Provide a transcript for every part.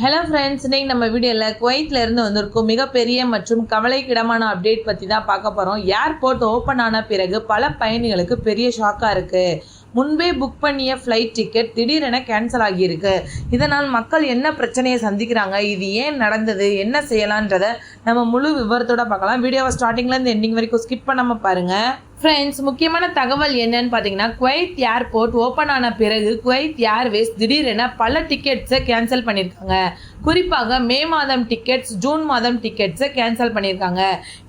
Hello friends, இன்னைக்கு நம்ம வீடியோவில் குவைத்தில் இருந்து வந்திருக்கும் மிகப்பெரிய மற்றும் கவலைக்கிடமான அப்டேட் பற்றி தான் பார்க்க போகிறோம். ஏர்போர்ட் ஓப்பன் ஆன பிறகு பல பயணிகளுக்கு பெரிய ஷாக்காக இருக்குது. முன்பே புக் பண்ணிய ஃப்ளைட் டிக்கெட் திடீரென கேன்சல் ஆகியிருக்கு. இதனால் மக்கள் என்ன பிரச்சனையை சந்திக்கிறாங்க, இது ஏன் நடந்தது, என்ன செய்யலான்றதை நம்ம முழு விவரத்தோட பார்க்கலாம். வீடியோவை ஸ்டார்டிங்லேருந்து எண்டிங் வரைக்கும் ஸ்கிப் பண்ணாமல் பாருங்கள். ஃப்ரெண்ட்ஸ், முக்கியமான தகவல் என்னன்னு பார்த்தீங்கன்னா, குவைத் ஏர்போர்ட் ஓப்பன் ஆன பிறகு குவைத் ஏர்வேஸ் திடீரென பல டிக்கெட்ஸை கேன்சல் பண்ணியிருக்காங்க. குறிப்பாக மே மாதம் டிக்கெட்ஸ், ஜூன் மாதம் டிக்கெட்ஸை கேன்சல் பண்ணியிருக்காங்க.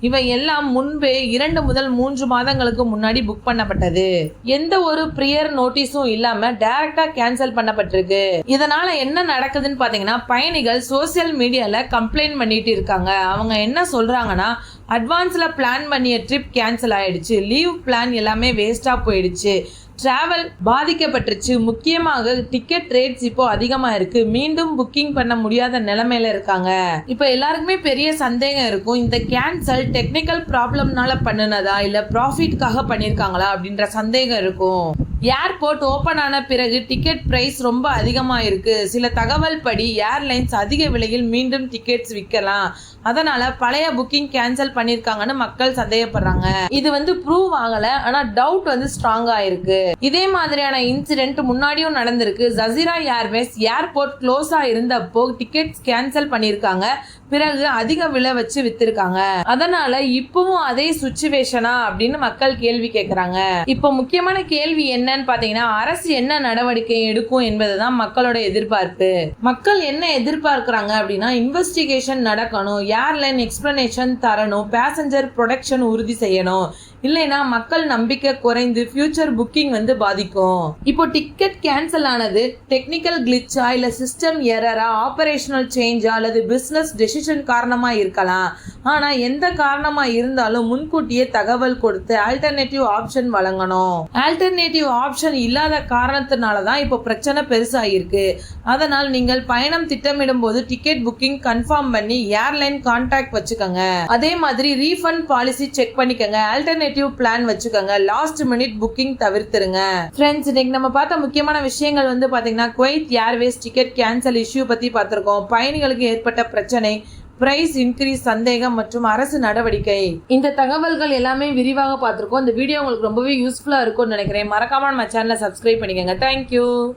இவை எல்லாம் முன்பே 2 முதல் 3 மாதங்களுக்கு முன்னாடி புக் பண்ணப்பட்டது. எந்த ஒரு ப்ரியர் நோட்டீஸும் இல்லாமல் டைரக்டாக கேன்சல் பண்ணப்பட்டிருக்கு. இதனால என்ன நடக்குதுன்னு பார்த்தீங்கன்னா, பயணிகள் சோசியல் மீடியாவில் கம்ப்ளைண்ட் பண்ணிட்டு இருக்காங்க. அவங்க என்ன சொல்கிறாங்கன்னா, அட்வான்ஸில் பிளான் பண்ணிய ட்ரிப் கேன்சல் ஆகிடுச்சு, லீவ் பிளான் எல்லாமே வேஸ்ட்டாக போயிடுச்சு, ட்ராவல் பாதிக்கப்பட்டுருச்சு, முக்கியமாக டிக்கெட் ரேட்ஸ் இப்போ அதிகமாக இருக்குது, மீண்டும் புக்கிங் பண்ண முடியாத நிலைமையில இருக்காங்க. இப்போ எல்லாருக்குமே பெரிய சந்தேகம் இருக்கும், இந்த கேன்சல் டெக்னிக்கல் ப்ராப்ளம்னால பண்ணினதா இல்லை ப்ராஃபிட்காக பண்ணியிருக்காங்களா அப்படின்ற சந்தேகம் இருக்கும். ஏர்போர்ட் ஓப்பன் ஆன பிறகு டிக்கெட் பிரைஸ் ரொம்ப அதிகமாக இருக்குது. சில தகவல் படி ஏர்லைன்ஸ் அதிக விலையில் மீண்டும் டிக்கெட்ஸ் விற்கலாம், அதனால பழைய புக்கிங் கேன்சல் பண்ணியிருக்காங்கன்னு மக்கள் சந்தேகப்படுறாங்க. இது ப்ரூவ் ஆகலை, ஆனால் டவுட் ஸ்ட்ராங்காக இருக்கு. இதே மாதிரியான இன்சிடென்ட் முன்னாடியும் நடந்திருக்கு. ஜசீரா ஏர்வேஸ் ஏர்போர்ட் க்ளோஸா இருந்தப்போ டிக்கெட்ஸ் கேன்சல் பண்ணியிருக்காங்க, பிறகு அதிக விலை வச்சு வித்திருக்காங்க. அதனால இப்பவும் அதே சுச்சுவேஷனா அப்படின்னு மக்கள் கேள்வி கேட்கறாங்க. இப்போ முக்கியமான கேள்வி என்னன்னு பாத்தீங்கன்னா, அரசு என்ன நடவடிக்கை எடுக்கும் என்பதுதான் மக்களோட எதிர்பார்ப்பு. மக்கள் என்ன எதிர்பார்க்கிறாங்க அப்படின்னா, இன்வெஸ்டிகேஷன் நடக்கணும், ஏர்லைன் எக்ஸ்பிளனேஷன் தரணும், பேசஞ்சர் ப்ரொடெக்ஷன் உறுதி செய்யணும். இல்லைன்னா மக்கள் நம்பிக்கை குறைந்து ஃபியூச்சர் புக்கிங் பாதிக்கும். இப்போ டிக்கெட் கேன்சல் ஆனது டெக்னிக்கல் கிளிச்சா இல்ல சிஸ்டம் எரரா, ஆபரேஷனல் சேஞ்சா அல்லது பிசினஸ் டெசிஷன் காரணமா இருக்கலாம். ஆனா எந்த காரணமா இருந்தாலும் முன்கூட்டியே தகவல் கொடுத்து ஆல்டர்னேட்டிவ் ஆப்ஷன் வழங்கணும். ஆல்டர்னேட்டிவ் ஆப்ஷன் இல்லாத காரணத்தினாலதான் இப்போ பிரச்சனை பெருசாயிருக்கு. அதனால் நீங்கள் பயணம் திட்டமிடும் போது டிக்கெட் புக்கிங் கன்ஃபார்ம் பண்ணி ஏர்லைன் கான்டாக்ட் வச்சுக்கோங்க. அதே மாதிரி ரீஃபண்ட் பாலிசி செக் பண்ணிக்கோங்க, ஆல்டர்னேட்டிவ் பிளான் வச்சுக்கோங்க, லாஸ்ட் மினிட் புக்கிங் தவிர்த்துருங்க. ஃப்ரெண்ட்ஸ், இன்னைக்கு நம்ம பார்த்த முக்கியமான விஷயங்கள் பாத்தீங்கன்னா, Kuwait Airways ticket cancel issue பத்தி பார்த்திருக்கோம். பயணிகளுக்கு ஏற்பட்ட பிரச்சனை, பிரைஸ் இன்க்ரீஸ் சந்தேகம் மற்றும் அரசு நடவடிக்கை, இந்த தகவல்கள் எல்லாமே விரிவாக பார்த்திருக்கோம். இந்த வீடியோ உங்களுக்கு ரொம்பவே யூஸ்ஃபுல்லா இருக்கும்னு நினைக்கிறேன். மறக்காம நம்ம சேனலை சப்ஸ்கிரைப் பண்ணிக்கோங்க. தேங்க்யூ.